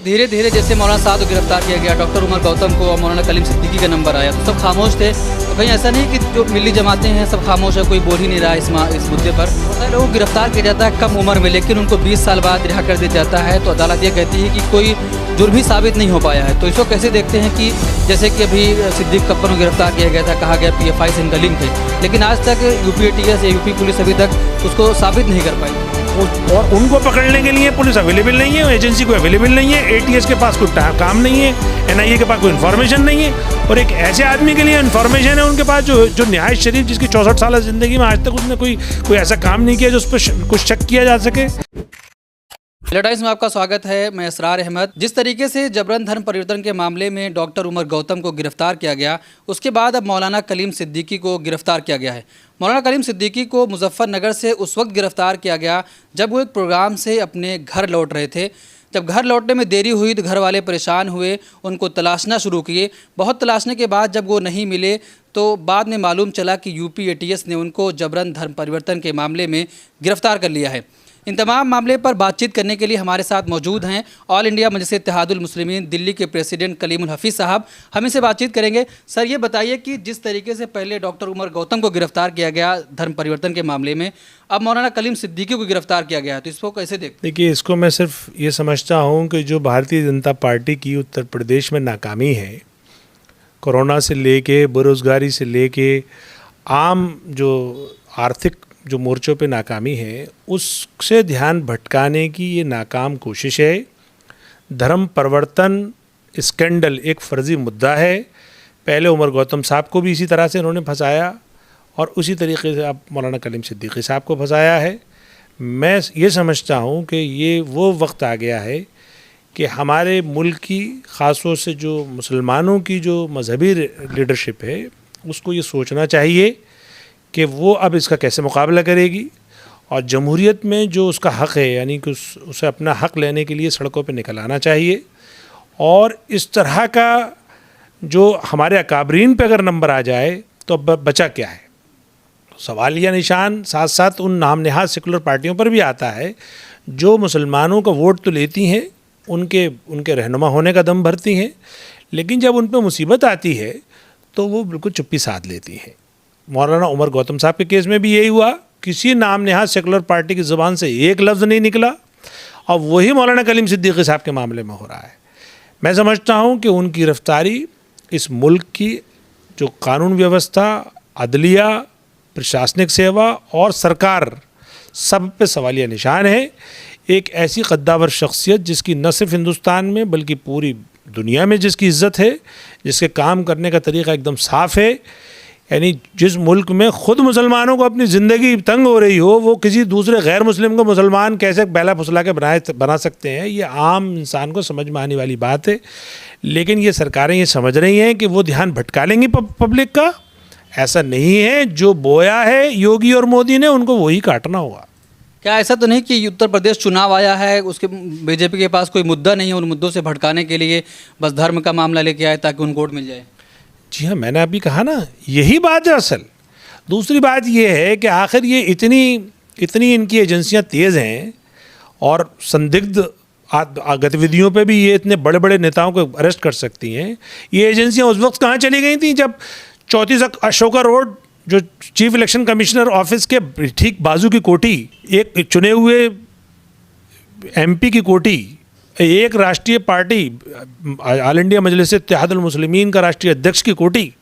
धीरे धीरे जैसे मौलाना साहब को गिरफ्तार किया गया, डॉक्टर उमर गौतम को और मौलाना कलीम सिद्दीकी का नंबर आया तो सब खामोश थे। तो कहीं ऐसा नहीं कि जो मिली जमातें हैं सब खामोश है, कोई बोल ही नहीं रहा इस मुद्दे पर। बहुत लोगों को गिरफ्तार किया जाता है कम उम्र में, लेकिन उनको 20 साल बाद रिहा कर दिया जाता है। तो अदालत ये कहती है कि कोई जुर्म ही साबित नहीं हो पाया है। तो इसको कैसे देखते हैं कि जैसे कि अभी सिद्दीक कप्पन को गिरफ्तार किया गया था, कहा गया PFI से इनका लिंक है, लेकिन आज तक यूपी ATS या यूपी पुलिस अभी तक उसको साबित नहीं कर पाई। और उनको पकड़ने के लिए पुलिस अवेलेबल नहीं है, एजेंसी को अवेलेबल नहीं है, ATS के पास कोई काम नहीं है, NIA के पास कोई इन्फॉर्मेशन नहीं है। और एक ऐसे आदमी के लिए इन्फॉर्मेशन है उनके पास जो नहायत शरीफ, जिसकी 64 साल ज़िंदगी में आज तक उसने कोई ऐसा काम नहीं किया जो उस पर कुछ शक किया जा सके। टाइम्स में आपका स्वागत है। मैं असरार अहमद। जिस तरीके से जबरन धर्म परिवर्तन के मामले में डॉक्टर उमर गौतम को गिरफ्तार किया गया, उसके बाद अब मौलाना कलीम सिद्दीकी को गिरफ्तार किया गया है। मौलाना कलीम सिद्दीकी को मुजफ्फरनगर से उस वक्त गिरफ्तार किया गया जब वो एक प्रोग्राम से अपने घर लौट रहे थे। जब घर लौटने में देरी हुई तो घर वाले परेशान हुए, उनको तलाशना शुरू किए। बहुत तलाशने के बाद जब वो नहीं मिले तो बाद में मालूम चला कि यूपी ATS ने उनको जबरन धर्म परिवर्तन के मामले में गिरफ्तार कर लिया है। इन तमाम मामले पर बातचीत करने के लिए हमारे साथ मौजूद हैं ऑल इंडिया मजलिस इत्तेहादुल मुस्लिमीन दिल्ली के प्रेसिडेंट कलीमुल हफीज़ साहब। हम इनसे बातचीत करेंगे। सर, ये बताइए कि जिस तरीके से पहले डॉक्टर उमर गौतम को गिरफ्तार किया गया धर्म परिवर्तन के मामले में, अब मौलाना कलीम सिद्दीकी को गिरफ्तार किया गया, तो इसको कैसे देखते? देखिए, इसको मैं सिर्फ ये समझता हूँ कि जो भारतीय जनता पार्टी की उत्तर प्रदेश में नाकामी है, कोरोना से लेके, बेरोज़गारी से लेके, आम जो आर्थिक जो मोर्चों पे नाकामी है, उससे ध्यान भटकाने की ये नाकाम कोशिश है। धर्म परिवर्तन स्कैंडल एक फ़र्ज़ी मुद्दा है। पहले उमर गौतम साहब को भी इसी तरह से उन्होंने फंसाया और उसी तरीके से अब मौलाना कलीम सिद्दीकी साहब को फंसाया है। मैं ये समझता हूँ कि ये वो वक्त आ गया है कि हमारे मुल्क की, ख़ासतौर से जो मुसलमानों की जो मजहबी लीडरशिप है, उसको ये सोचना चाहिए कि वो अब इसका कैसे मुकाबला करेगी। और जमहूरियत में जो उसका हक़ है, यानी कि उसे अपना हक़ लेने के लिए सड़कों पे निकल आना चाहिए। और इस तरह का जो हमारे अकाबरीन पे अगर नंबर आ जाए तो अब बचा क्या है। सवालिया निशान साथ साथ उन नाम नहाद सेकुलर पार्टियों पर भी आता है जो मुसलमानों का वोट तो लेती हैं, उनके रहनुमा होने का दम भरती हैं, लेकिन जब उन पर मुसीबत आती है तो वो बिल्कुल चुप्पी साध लेती हैं। मौलाना उमर गौतम साहब के केस में भी यही हुआ। किसी नाम नहाद सेकुलर पार्टी की ज़ुबान से एक लफ्ज़ नहीं निकला, और वही मौलाना कलीम सिद्दीकी साहब के मामले में हो रहा है। मैं समझता हूँ कि उनकी गिरफ्तारी इस मुल्क की जो कानून व्यवस्था, अदलिया, प्रशासनिक सेवा और सरकार, सब पे सवालिया निशान है। एक ऐसी कद्दावर शख्सियत जिसकी न सिर्फ हिंदुस्तान में बल्कि पूरी दुनिया में जिसकी इज़्ज़त है, जिसके काम करने का तरीक़ा एकदम साफ़ है, यानी जिस मुल्क में ख़ुद मुसलमानों को अपनी ज़िंदगी तंग हो रही हो, वो किसी दूसरे गैर मुस्लिम को मुसलमान कैसे बैला फुसला के बना सकते हैं, ये आम इंसान को समझ में आने वाली बात है। लेकिन ये सरकारें ये समझ रही हैं कि वो ध्यान भटका लेंगी पब्लिक का। ऐसा नहीं है, जो बोया है योगी और मोदी ने उनको वही काटना होगा। क्या ऐसा तो नहीं कि उत्तर प्रदेश चुनाव आया है, उसके BJP के पास कोई मुद्दा नहीं है, उन मुद्दों से भटकाने के लिए बस धर्म का मामला लेके आए ताकि उनको वोट मिल जाए? जी हाँ, मैंने अभी कहा ना, यही बात है असल। दूसरी बात ये है कि आखिर ये इतनी इनकी एजेंसियां तेज़ हैं और संदिग्ध गतिविधियों पे भी ये इतने बड़े बड़े नेताओं को अरेस्ट कर सकती हैं। ये एजेंसियां उस वक्त कहाँ चली गई थी जब 34 अशोका रोड, जो चीफ इलेक्शन कमिश्नर ऑफिस के ठीक बाजू की कोठी, एक चुने हुए MP की कोठी, एक राष्ट्रीय पार्टी ऑल इंडिया मजलिस इत्तेहादुल मुस्लिमीन का राष्ट्रीय अध्यक्ष की कोठी,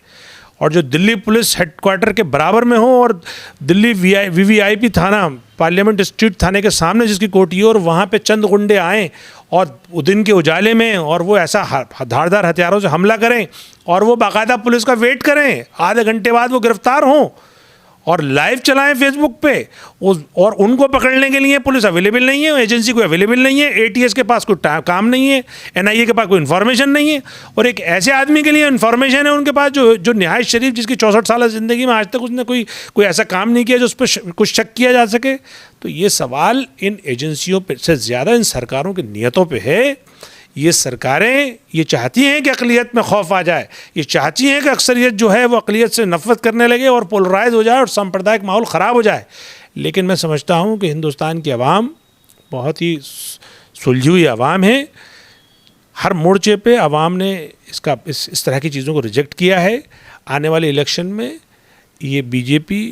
और जो दिल्ली पुलिस हेडक्वार्टर के बराबर में हो, और दिल्ली VVIP थाना, पार्लियामेंट स्ट्रीट थाने के सामने जिसकी कोठी हो, और वहाँ पे चंद गुंडे आएँ और दिन के उजाले में, और वो ऐसा धारदार हथियारों से हमला करें और वो बाकायदा पुलिस का वेट करें, आधे घंटे बाद वो गिरफ्तार हों और लाइव चलाएं फेसबुक पे। और उनको पकड़ने के लिए पुलिस अवेलेबल नहीं है, एजेंसी कोई अवेलेबल नहीं है, ATS के पास कोई काम नहीं है, NIA के पास कोई इन्फॉर्मेशन नहीं है। और एक ऐसे आदमी के लिए इन्फॉर्मेशन है उनके पास जो नहायत शरीफ, जिसकी 64 साल ज़िंदगी में आज तक उसने कोई ऐसा काम नहीं किया जो उस पर कुछ शक किया जा सके। तो ये सवाल इन एजेंसियों पर से ज़्यादा इन सरकारों की नीयतों पर है। ये सरकारें ये चाहती हैं कि अक़लियत में खौफ आ जाए, ये चाहती हैं कि अक्सरियत जो है वो अक़लियत से नफ़रत करने लगे और पोलराइज हो जाए और सांप्रदायिक माहौल ख़राब हो जाए। लेकिन मैं समझता हूँ कि हिंदुस्तान की आवाम बहुत ही सुलझी हुई आवाम है। हर मोर्चे पे आवाम ने इस तरह की चीज़ों को रिजेक्ट किया है। आने वाले इलेक्शन में ये बीजेपी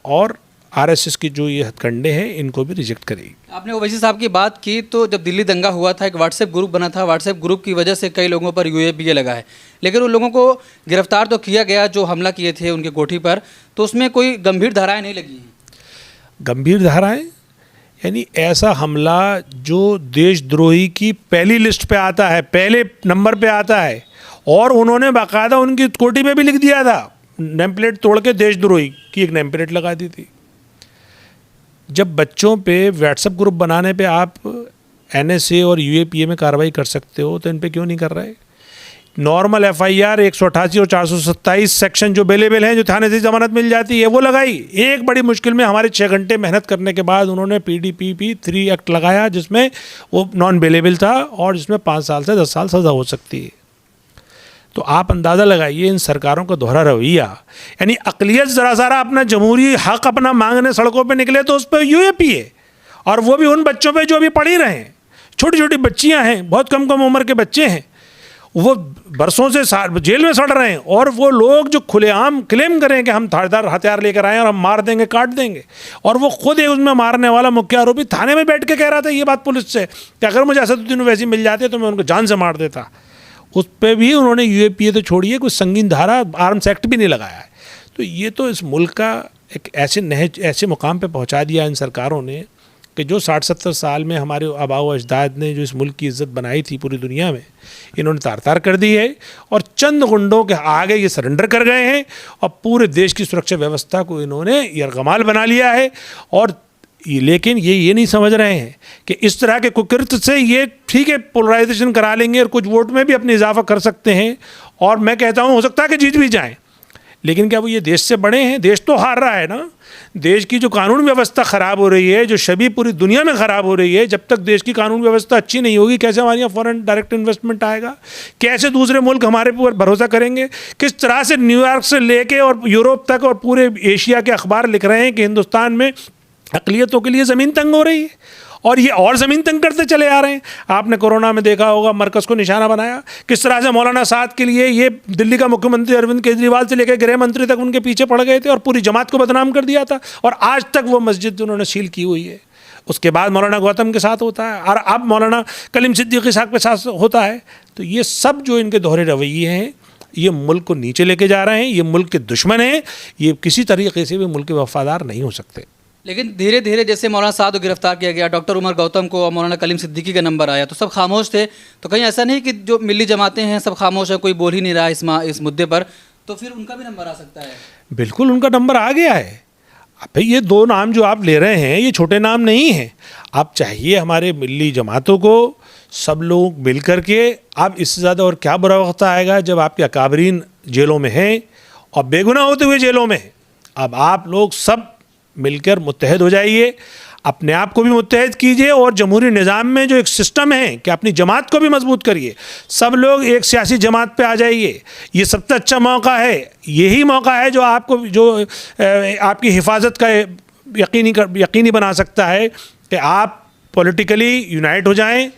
और आरएसएस की जो ये हथकंडे हैं इनको भी रिजेक्ट करेगी। आपने ओवैसी साहब की बात की, तो जब दिल्ली दंगा हुआ था एक व्हाट्सएप ग्रुप बना था, व्हाट्सएप ग्रुप की वजह से कई लोगों पर यूएपीए लगा है, लेकिन उन लोगों को गिरफ्तार तो किया गया जो हमला किए थे उनके कोठी पर, तो उसमें कोई गंभीर धाराएं नहीं लगी हैं। गंभीर धाराएं यानी ऐसा हमला जो देशद्रोही की पहली लिस्ट पे आता है, पहले नंबर पे आता है, और उन्होंने बाकायदा उनकी कोठी में भी लिख दिया था, नेम प्लेट तोड़ के देशद्रोही की एक नेम प्लेट लगा दी थी। जब बच्चों पे व्हाट्सएप ग्रुप बनाने पे आप एनएसए और यूएपीए में कार्रवाई कर सकते हो तो इन पे क्यों नहीं कर रहे? नॉर्मल एफआईआर 188 और 427 सेक्शन जो अवेलेबल हैं, जो थाने से जमानत मिल जाती है, वो लगाई। एक बड़ी मुश्किल में हमारे 6 घंटे मेहनत करने के बाद उन्होंने पीडीपीपी 3 एक्ट लगाया जिसमें वो नॉन अवेलेबल था और जिसमें 5 साल से 10 साल सज़ा हो सकती है। तो आप अंदाज़ा लगाइए इन सरकारों का दोहरा रवैया, यानी अक़लियत ज़रा सारा अपना जमहूरी हक़ अपना मांगने सड़कों पे निकले तो उस पर यूएपीए, और वो भी उन बच्चों पे जो अभी पढ़ ही रहे हैं। छोटी छोटी बच्चियां हैं, बहुत कम कम उम्र के बच्चे हैं, वो बरसों से जेल में सड़ रहे हैं, और वो लोग जो खुलेआम क्लेम करें कि हम धारदार हथियार लेकर आए और हम मार देंगे काट देंगे, और वो खुद एक उसमें मारने वाला मुख्य आरोपी थाने में बैठ के कह रहा था ये बात पुलिस से कि अगर मुझे असदुद्दीन ओवैसी मिल जाते तो मैं उनको जान से मार देता। उस पर भी उन्होंने यूएपीए तो छोड़िए, कुछ संगीन धारा आर्म्स एक्ट भी नहीं लगाया है। तो ये तो इस मुल्क का एक ऐसे मुकाम पे पहुंचा दिया इन सरकारों ने कि जो 60-70 साल में हमारे आबाओ अजदाद ने जो इस मुल्क की इज़्ज़त बनाई थी पूरी दुनिया में, इन्होंने तार तार कर दी है, और चंद गुंडों के आगे ये सरेंडर कर गए हैं और पूरे देश की सुरक्षा व्यवस्था को इन्होंने यरगमाल बना लिया है। और लेकिन ये नहीं समझ रहे हैं कि इस तरह के कुकृत्य से ये ठीक है पोलराइजेशन करा लेंगे और कुछ वोट में भी अपने इजाफा कर सकते हैं, और मैं कहता हूँ हो सकता है कि जीत भी जाएं, लेकिन क्या वो ये देश से बड़े हैं? देश तो हार रहा है ना। देश की जो कानून व्यवस्था ख़राब हो रही है, जो शबी पूरी दुनिया में ख़राब हो रही है, जब तक देश की कानून व्यवस्था अच्छी नहीं होगी कैसे हमारे यहाँ फॉरेन डायरेक्ट इन्वेस्टमेंट आएगा? कैसे दूसरे मुल्क हमारे ऊपर भरोसा करेंगे? किस तरह से न्यूयॉर्क से लेके और यूरोप तक और पूरे एशिया के अखबार लिख रहे हैं कि हिंदुस्तान में अक़लियतों के लिए ज़मीन तंग हो रही है, और ये और ज़मीन तंग करते चले आ रहे हैं। आपने कोरोना में देखा होगा मरकज़ को निशाना बनाया, किस तरह से मौलाना साद के लिए ये दिल्ली का मुख्यमंत्री अरविंद केजरीवाल से लेकर गृह मंत्री तक उनके पीछे पड़ गए थे और पूरी जमात को बदनाम कर दिया था, और आज तक वो मस्जिद उन्होंने सील की हुई है। उसके बाद मौलाना गौतम के साथ होता है, और अब मौलाना कलीम सिद्दीकी साहब के साथ होता है। तो ये सब जो इनके दोहरे रवैये हैं, ये मुल्क को नीचे लेके जा रहे हैं, ये मुल्क के दुश्मन हैं, ये किसी तरीके से भी मुल्क के वफादार नहीं हो सकते। लेकिन धीरे धीरे जैसे मौलाना साद को गिरफ्तार किया गया, डॉक्टर उमर गौतम को और मौलाना कलीम सिद्दीकी का नंबर आया, तो सब खामोश थे। तो कहीं ऐसा नहीं कि जो मिली जमातें हैं सब खामोश हैं, कोई बोल ही नहीं रहा इस मुद्दे पर, तो फिर उनका भी नंबर आ सकता है? बिल्कुल उनका नंबर आ गया है। अब भाई ये 2 नाम जो आप ले रहे हैं ये छोटे नाम नहीं हैं। आप चाहिए हमारे मिली जमातों को सब लोग मिल कर के, अब इससे ज़्यादा और क्या बुरा वक्त आएगा जब आपके अकाबरीन जेलों में हैं और बेगुनाह होते हुए जेलों में हैं। अब आप लोग सब मिलकर मुत्तहद हो जाइए, अपने आप को भी मुत्तहद कीजिए, और जमहूरी निज़ाम में जो एक सिस्टम है कि अपनी जमात को भी मजबूत करिए। सब लोग एक सियासी जमात पे आ जाइए, ये सबसे अच्छा मौका है। यही मौका है जो आपको आपकी हिफाजत का यकीनी बना सकता है कि आप पॉलिटिकली यूनाइट हो जाएं,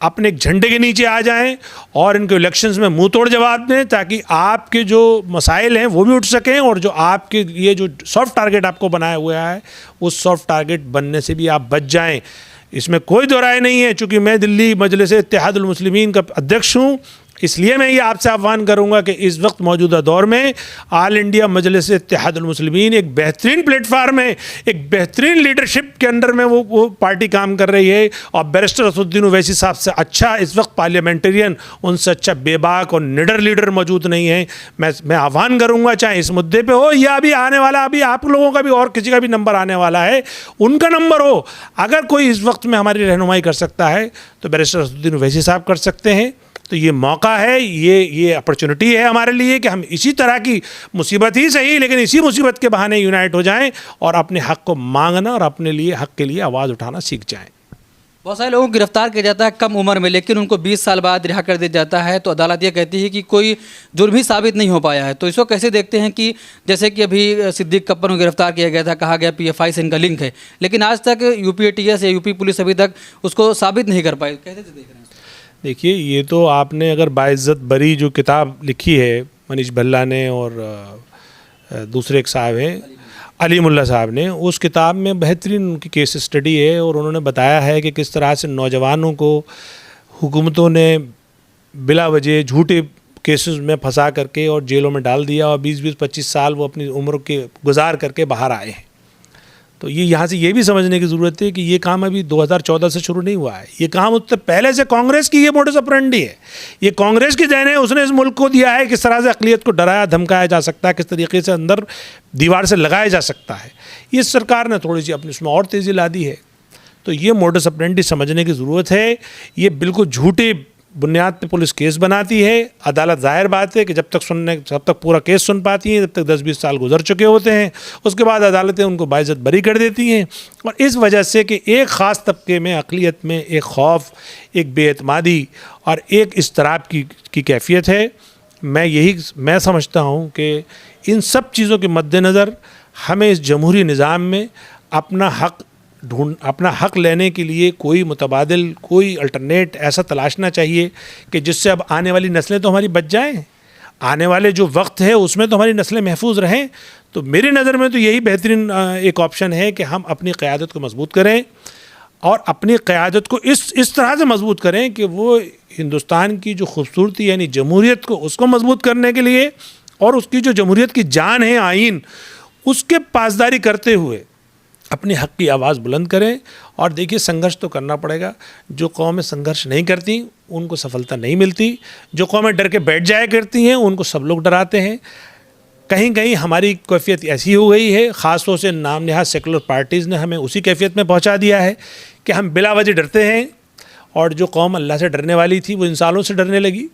अपने एक झंडे के नीचे आ जाएं और इनके इलेक्शंस में मुंह तोड़ जवाब दें, ताकि आपके जो मसाइल हैं वो भी उठ सकें, और जो आपके ये जो सॉफ्ट टारगेट आपको बनाया हुआ है उस सॉफ्ट टारगेट बनने से भी आप बच जाएं। इसमें कोई दो राय नहीं है। चूँकि मैं दिल्ली मजलिस इत्तेहादुल मुस्लिमीन का अध्यक्ष हूँ, इसलिए मैं ये आपसे आह्वान करूंगा कि इस वक्त मौजूदा दौर में ऑल इंडिया मजलिस इत्तेहादुल मुस्लिमीन एक बेहतरीन प्लेटफार्म है, एक बेहतरीन लीडरशिप के अंडर में वो पार्टी काम कर रही है, और बैरिस्टर असदुद्दीन ओवैसी साहब से अच्छा इस वक्त पार्लियामेंटेरियन, उनसे अच्छा बेबाक और निडर लीडर मौजूद नहीं है। मैं आह्वान करूँगा, चाहे इस मुद्दे पर हो या अभी आने वाला, अभी आप लोगों का भी और किसी का भी नंबर आने वाला है, उनका नंबर हो, अगर कोई इस वक्त में हमारी रहनुमाई कर सकता है तो बैरिस्टर असदुद्दीन ओवैसी साहब कर सकते हैं। तो ये मौका है, ये अपॉर्चुनिटी है हमारे लिए कि हम इसी तरह की मुसीबत ही सही, लेकिन इसी मुसीबत के बहाने यूनाइट हो जाएं और अपने हक़ को मांगना और अपने लिए हक़ के लिए आवाज़ उठाना सीख जाएं। बहुत सारे लोगों को गिरफ्तार किया जाता है कम उम्र में, लेकिन उनको 20 साल बाद रिहा कर दिया जाता है, तो अदालत ये कहती है कि कोई जुर्म ही साबित नहीं हो पाया है। तो इसको कैसे देखते हैं कि जैसे कि अभी सिद्दीक कप्पर को गिरफ्तार किया गया था, कहा गया PFI से इनका लिंक है, लेकिन आज तक UP ATS या यूपी पुलिस अभी तक उसको साबित नहीं कर पाई, कैसे देख रहे हैं? देखिए, ये तो आपने अगर बाइज्जत बरी जो किताब लिखी है मनीष भल्ला ने और दूसरे एक साहब हैं अली मुल्ला साहब ने, उस किताब में बेहतरीन उनकी केस स्टडी है और उन्होंने बताया है कि किस तरह से नौजवानों को हुकूमतों ने बिला वजह झूठे केसेस में फंसा करके और जेलों में डाल दिया और 20-25 साल वो अपनी उम्र के गुजार करके बाहर आए हैं। तो ये यहाँ से ये भी समझने की ज़रूरत है कि ये काम अभी 2014 से शुरू नहीं हुआ है, ये काम उससे पहले से कांग्रेस की ये मोडस ऑपरेंडी है। ये कांग्रेस की देन है, उसने इस मुल्क को दिया है किस तरह से अक़लियत को डराया धमकाया जा सकता है, किस तरीके से अंदर दीवार से लगाया जा सकता है। ये सरकार ने थोड़ी सी अपनी उसमें और तेज़ी ला दी है। तो ये मोडस ऑपरेंडी समझने की ज़रूरत है। ये बिल्कुल झूठे बुनियाद पे पुलिस केस बनाती है। अदालत ज़ाहिर बात है कि जब तक पूरा केस सुन पाती हैं, जब तक 10-20 साल गुजर चुके होते हैं, उसके बाद अदालतें उनको बाइज्जत बरी कर देती हैं। और इस वजह से कि एक ख़ास तबके में अक़लियत में एक खौफ, एक बेएतमादी और एक इज़्तिराब की कैफियत है। मैं समझता हूँ कि इन सब चीज़ों के मद्देनज़र हमें इस जमहूरी निज़ाम में अपना हक़ लेने के लिए कोई मुतबादिल, कोई अल्टरनेट ऐसा तलाशना चाहिए कि जिससे अब आने वाली नस्लें तो हमारी बच जाएं, आने वाले जो वक्त है उसमें तो हमारी नस्लें महफूज रहें। तो मेरी नज़र में तो यही बेहतरीन एक ऑप्शन है कि हम अपनी क़यादत को मजबूत करें और अपनी क़यादत को इस तरह से मजबूत करें कि वो हिंदुस्तान की जो खूबसूरती यानी जमहूरियत को उसको मजबूत करने के लिए और उसकी जो जमहूरियत की जान है आइन, उसके पासदारी करते हुए अपने हक़ की आवाज़ बुलंद करें। और देखिए, संघर्ष तो करना पड़ेगा। जो कौमें संघर्ष नहीं करती उनको सफलता नहीं मिलती। जो कौमें डर के बैठ जाया करती हैं उनको सब लोग डराते हैं। कहीं कहीं हमारी कैफियत ऐसी हो गई है, ख़ास तौर से नाम नहाद सेकुलर पार्टीज़ ने हमें उसी कैफियत में पहुंचा दिया है कि हम बिला वजह डरते हैं और जो कौम अल्लाह से डरने वाली थी वो इंसानों से डरने लगी।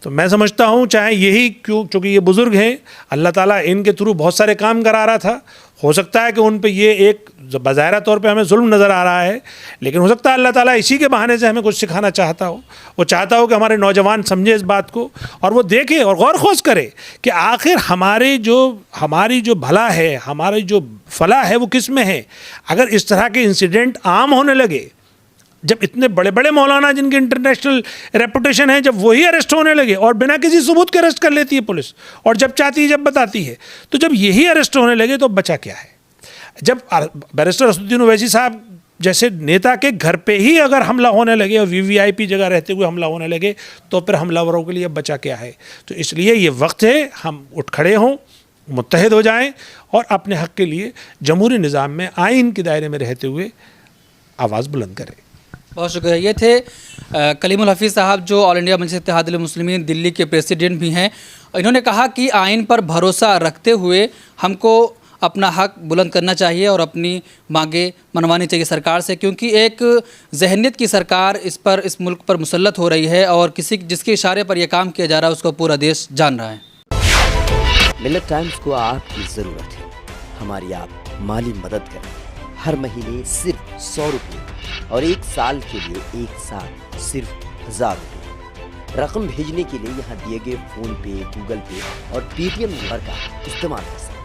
तो मैं समझता हूँ चाहे यही चूँकि ये बुज़ुर्ग हैं, अल्लाह ताला इनके थ्रू बहुत सारे काम करा रहा था। हो सकता है कि उन पे ये एक बज़ाहिर तौर पे हमें जुल्म नज़र आ रहा है, लेकिन हो सकता है अल्लाह ताला इसी के बहाने से हमें कुछ सिखाना चाहता हो। वो चाहता हो कि हमारे नौजवान समझे इस बात को और वो देखें और गौर खोज करे कि आखिर हमारी जो भला है, हमारी जो फलाह है वो किस में है। अगर इस तरह के इंसिडेंट आम होने लगे, जब इतने बड़े बड़े मौलाना जिनकी इंटरनेशनल रेपुटेशन है, जब वही अरेस्ट होने लगे और बिना किसी सबूत के अरेस्ट कर लेती है पुलिस, और जब चाहती है जब बताती है, तो जब यही अरेस्ट होने लगे तो बचा क्या है। जब बैरिस्टर असदुद्दीन ओवैसी साहब जैसे नेता के घर पे ही अगर हमला होने लगे और वीवीआईपी जगह रहते हुए हमला होने लगे, तो फिर हमलावरों के लिए बचा क्या है। तो इसलिए ये वक्त है हम उठ खड़े हों, मुत्तहिद हो जाएं और अपने हक़ के लिए जमहूरी निज़ाम में आइन के दायरे में रहते हुए आवाज़ बुलंद करें। बहुत शुक्रिया। ये थे कलीमुल हफीज़ साहब, जो ऑल इंडिया मजलिस इत्तेहादुल मुस्लिमीन दिल्ली के प्रेसिडेंट भी हैं। इन्होंने कहा कि आइन पर भरोसा रखते हुए हमको अपना हक बुलंद करना चाहिए और अपनी मांगें मनवानी चाहिए सरकार से, क्योंकि एक जहनियत की सरकार इस मुल्क पर मुसल्लत हो रही है और जिसके इशारे पर यह काम किया जा रहा है उसको पूरा देश जान रहा है। मिल्लत टाइम्स को आपकी ज़रूरत है, हमारी आप माली मदद करें। हर महीने सिर्फ 100 रुपये और 1 साल के लिए एक साथ सिर्फ 1000 रुपये। रकम भेजने के लिए यहाँ दिए गए फ़ोन पे, गूगल पे और पेटीएम नंबर का इस्तेमाल कर सकते हैं।